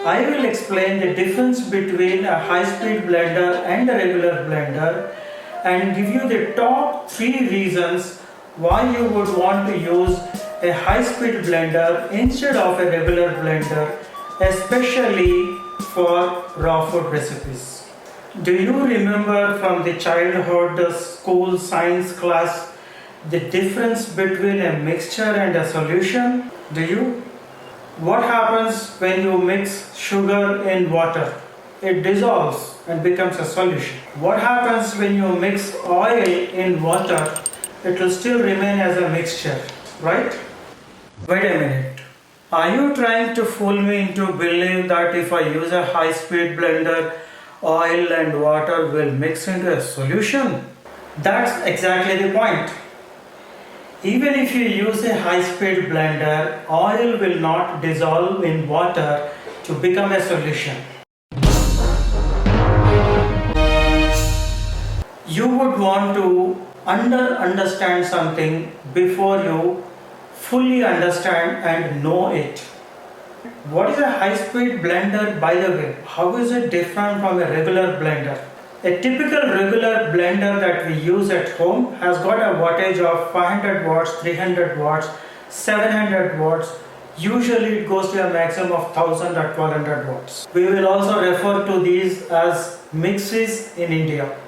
I will explain the difference between a high-speed blender and a regular blender and give you the top 3 reasons why you would want to use a high-speed blender instead of a regular blender, especially for raw food recipes. Do you remember from the childhood school science class the difference between a mixture and a solution? Do you? What happens when you mix sugar in water? It dissolves and becomes a solution. What happens when you mix oil in water? It will still remain as a mixture, right? Wait a minute. Are you trying to fool me into believing that if I use a high-speed blender, oil and water will mix into a solution? That's exactly the point. Even if you use a high-speed blender, oil will not dissolve in water to become a solution. You would want to understand something before you fully understand and know it. What is a high-speed blender, by the way? How is it different from a regular blender? A typical regular blender that we use at home has got a wattage of 500 watts, 300 watts, 700 watts. Usually it goes to a maximum of 1000 or 1200 watts. We will also refer to these as mixes in India.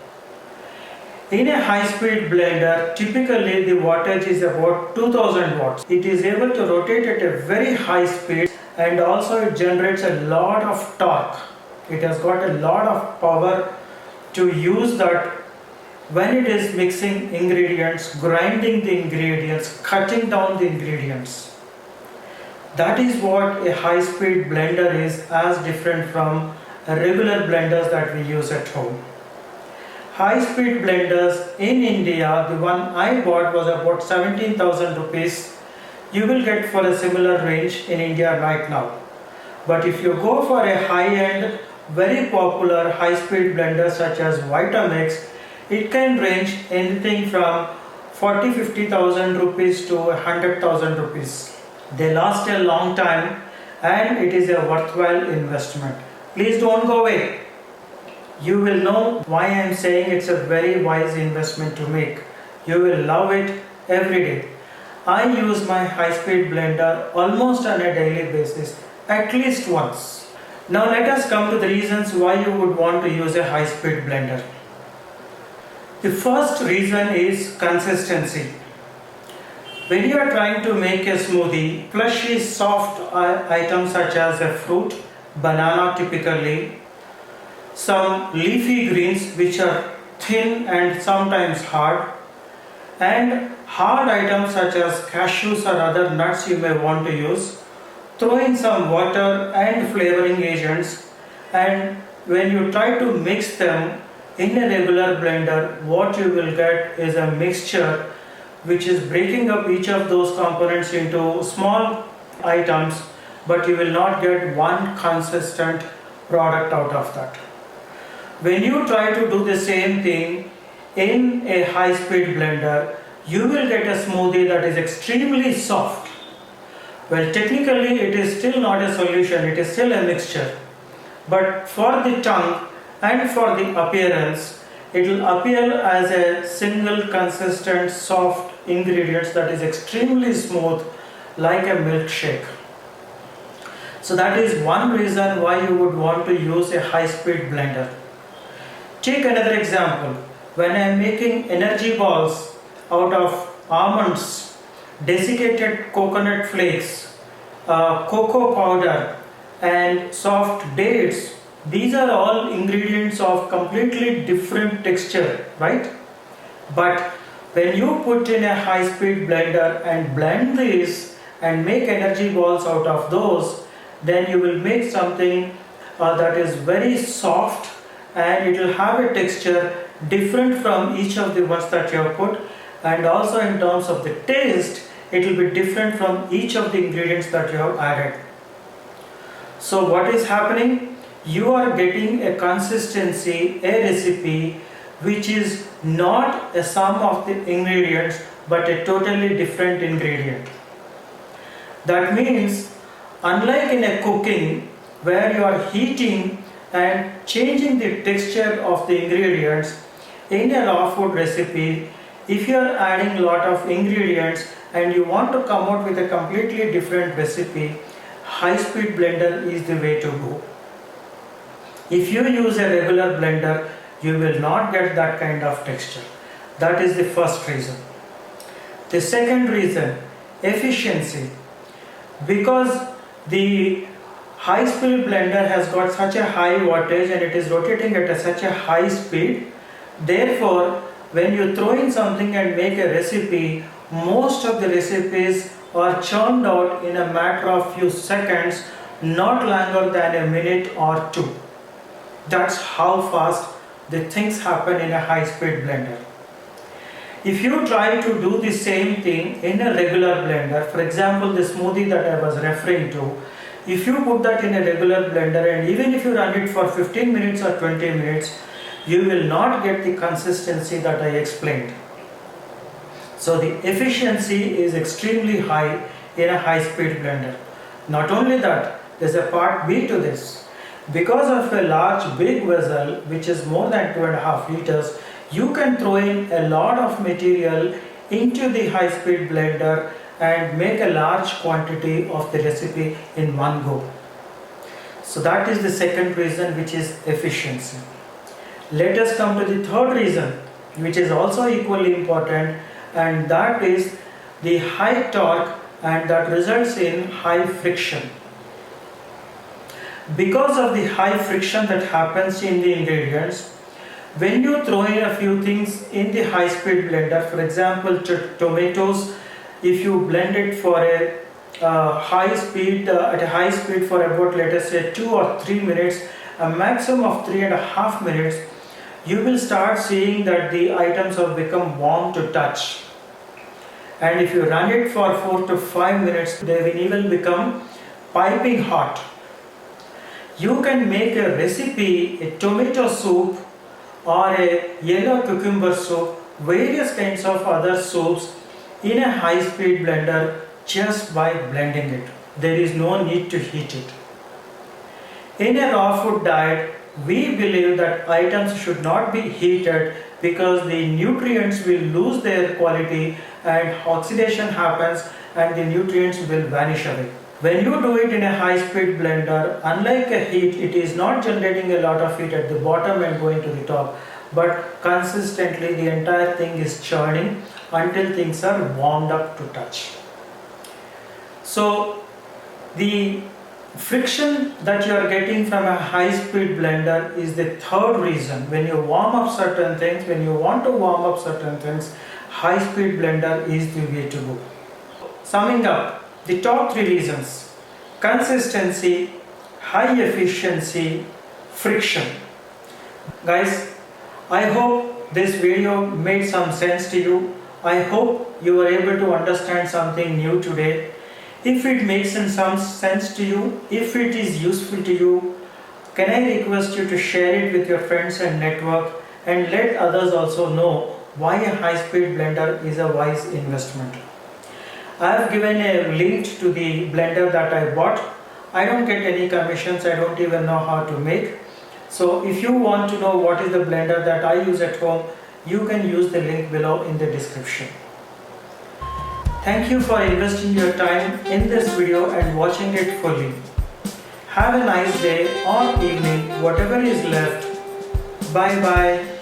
In a high-speed blender, typically the wattage is about 2000 watts. It is able to rotate at a very high speed and also it generates a lot of torque. It has got a lot of power to use that when it is mixing ingredients, grinding the ingredients, cutting down the ingredients. That is what a high-speed blender is, as different from regular blenders that we use at home. High-speed blenders in India, the one I bought was about 17,000 rupees. You will get for a similar range in India right now. But if you go for a high-end, very popular high-speed blender such as Vitamix, it can range anything from 40,000-50,000 rupees to 100,000 rupees. They last a long time and it is a worthwhile investment. Please don't go away. You will know why I am saying it's a very wise investment to make. You will love it every day. I use my high-speed blender almost on a daily basis, at least once. Now let us come to the reasons why you would want to use a high-speed blender. The first reason is consistency. When you are trying to make a smoothie, fleshy, soft items such as a fruit, banana typically, some leafy greens which are thin and sometimes hard, and hard items such as cashews or other nuts you may want to use. Throw in some water and flavoring agents, and when you try to mix them in a regular blender, what you will get is a mixture which is breaking up each of those components into small items, but you will not get one consistent product out of that. When you try to do the same thing in a high-speed blender, you will get a smoothie that is extremely soft. Well, technically it is still not a solution, it is still a mixture. But for the tongue and for the appearance, it will appear as a single consistent soft ingredient that is extremely smooth, like a milkshake. So that is one reason why you would want to use a high-speed blender. Take another example. When I am making energy balls out of almonds, desiccated coconut flakes, cocoa powder and soft dates, these are all ingredients of completely different texture, right? But when you put in a high-speed blender and blend these and make energy balls out of those, then you will make something that is very soft and it will have a texture different from each of the ones that you have put, and also in terms of the taste it will be different from each of the ingredients that you have added. So what is happening? You are getting a consistency, a recipe which is not a sum of the ingredients but a totally different ingredient. That means, unlike in a cooking, where you are heating and changing the texture of the ingredients. In a raw food recipe, if you are adding a lot of ingredients and you want to come out with a completely different recipe, high-speed blender is the way to go. If you use a regular blender, you will not get that kind of texture. That is the first reason. The second reason, efficiency. Because the high-speed blender has got such a high wattage and it is rotating at such a high speed, therefore when you throw in something and make a recipe, most of the recipes are churned out in a matter of few seconds, not longer than a minute or two. That's how fast the things happen in a high-speed blender. If you try to do the same thing in a regular blender, for example the smoothie that I was referring to, if you put that in a regular blender and even if you run it for 15 minutes or 20 minutes, you will not get the consistency that I explained. So the efficiency is extremely high in a high-speed blender. Not only that, there is a part B to this. Because of a large big vessel which is more than 2.5 liters, you can throw in a lot of material into the high-speed blender and make a large quantity of the recipe in one go. So that is the second reason, which is efficiency. Let us come to the third reason, which is also equally important, and that is the high torque, and that results in high friction. Because of the high friction that happens in the ingredients, when you throw in a few things in the high speed blender, for example tomatoes, if you blend it for a high speed at a high speed for about, let us say, 2 or 3 minutes, a maximum of 3.5 minutes, you will start seeing that the items have become warm to touch. And if you run it for 4 to 5 minutes, they will even become piping hot. You can make a recipe, a tomato soup or a yellow cucumber soup, various kinds of other soups in a high speed blender just by blending it. There is no need to heat it. In a raw food diet, we believe that items should not be heated because the nutrients will lose their quality and oxidation happens and the nutrients will vanish away. When you do it in a high speed blender, unlike a heat, it is not generating a lot of heat at the bottom and going to the top, but consistently the entire thing is churning until things are warmed up to touch. So the friction that you are getting from a high speed blender is the third reason. When you warm up certain things, when you want to warm up certain things, high speed blender is the way to go. Summing up, the top 3 reasons: consistency, high efficiency, friction. Guys, I hope this video made some sense to you. I hope you were able to understand something new today. If it makes some sense to you, if it is useful to you, can I request you to share it with your friends and network and let others also know why a high-speed blender is a wise investment. I have given a link to the blender that I bought. I don't get any commissions, I don't even know how to make. So if you want to know what is the blender that I use at home, you can use the link below in the description. Thank you for investing your time in this video and watching it fully. Have a nice day or evening, whatever is left. Bye bye.